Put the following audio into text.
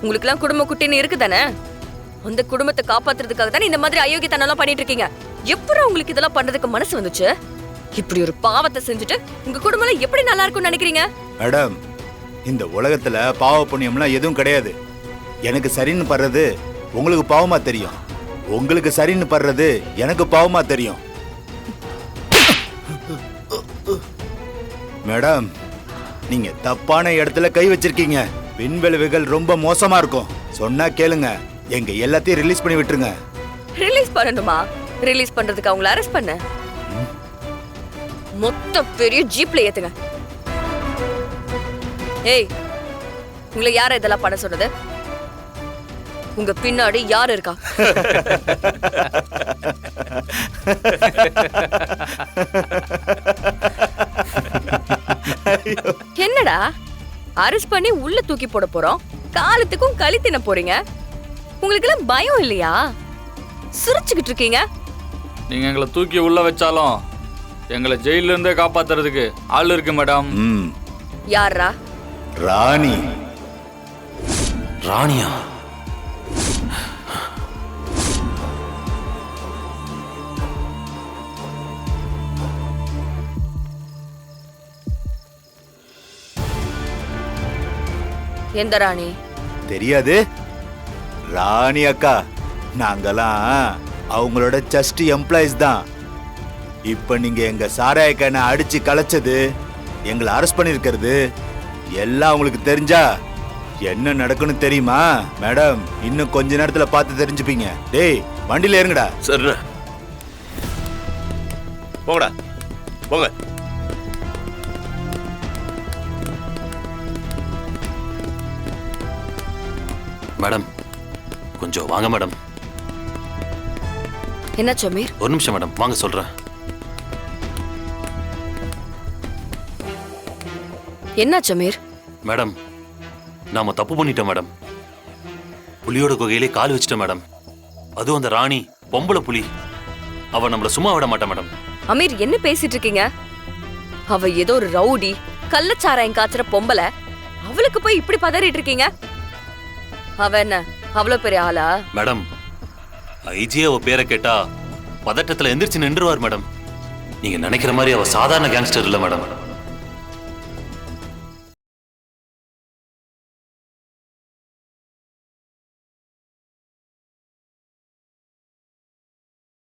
உங்களுக்கு எல்லாம் குடும்ப குட்டின்னு இருக்குதானே? அந்த குடும்பத்தை காப்பாத்துறதுக்காக தானே இந்த மாதிரி அயோக்கியத்தனம் எல்லாம் பண்ணிட்டு இருக்கீங்க. எப்படி உங்களுக்கு இதெல்லாம் பண்றதுக்கு மனசு வந்துச்சு? இப்படி ஒரு பாவத்தை செஞ்சுட்டு உங்க குடும்பம் எப்படி நல்லா இருக்கும்னு நினைக்கிறீங்க? மேடம், இந்த உலகத்துல பாவ புண்ணியம்லாம் எதுவும் கிடையாது. எனக்கு சரின்னு படுறது உங்களுக்கு பாவமா தெரியும், உங்களுக்கு சரின்னு படுறது எனக்கு பாவமா தெரியும். மேடம், நீங்க தப்பான இடத்துல கை வச்சிருக்கீங்க. பின்விளைவுகள் ரொம்ப மோசமா இருக்கும். சொன்னா கேளுங்க, எங்க எல்லாத்தையும் ரிலீஸ் பண்ணி விட்டுருங்க. ரிலீஸ் பண்ணணுமா? ரிலீஸ் பண்றதுக்கு அவங்கள அரெஸ்ட் பண்ண மொத்த பெரிய ஜீப்ல ஏத்துங்க. ஏய், உங்களை யார இதெல்லாம் பண்ண சொன்னது? உங்க பின்னாடி யார் இருக்கா? என்னடா அரெஸ்ட் பண்ணி உள்ள தூக்கி போட போறோம், காலத்துக்கும் களி தின்ன போறீங்க. உங்களுக்கு எல்லாம் பயம் இல்லையா? சிரிச்சுக்கிட்டு இருக்கீங்க. நீங்க எங்களை தூக்கி உள்ள வச்சாலும் எங்களை ஜெயில இருந்தே காப்பாத்துறதுக்கு ஆள் இருக்கு மேடம். யாரா? ராணி. ராணியா? எந்த ராணி? தெரியாது. ராணி அக்கா, நாங்கெல்லாம் அவங்களோட ஜஸ்ட் எம்ப்ளாயிஸ் தான். இப்ப நீங்க எங்க சாராயக்கான அடிச்சு கலைச்சது, எங்களை அரெஸ்ட் பண்ணிருக்கிறது எல்லாம் உங்களுக்கு தெரிஞ்சா என்ன நடக்குன்னு தெரியுமா? மேடம், இன்னும் கொஞ்ச நேரத்துல பார்த்து தெரிஞ்சுப்பீங்க. டேய், வண்டியில ஏறுங்கடா. சரி, போங்கடா, போங்க. மேடம், கொஞ்சம் வாங்க மேடம். என்ன சமீர்? ஒரு நிமிஷம் மேடம், வாங்க சொல்றேன். என்ன சமீர்? மேடம், நாம தப்பு பண்ணிட்டோம் மேடம். புலியோட குகையிலே கால் வச்சிட்டோம் மேடம். அதுவும் அந்த ராணி பொம்பளை புலி. அவ நம்மள சும்மா விட மாட்டா மேடம். அமீர், என்ன பேசிட்டு இருக்கீங்க? அவ ஏதோ ஒரு ரவுடி, கள்ளச்சாராயம் காய்ச்சற பொம்பளை. அவளுக்கு போய் இப்படி பதறிட்டு இருக்கீங்க. அவ என்ன அவ்வளவு பெரிய ஆளா? மேடம், ஐஜி அவ பேரை கேட்டா பதட்டத்துல எந்திரிச்சு நின்றுவார் மேடம். நீங்க நினைக்கிற மாதிரி அவ சாதாரண கேங்ஸ்டர் இல்ல மேடம்.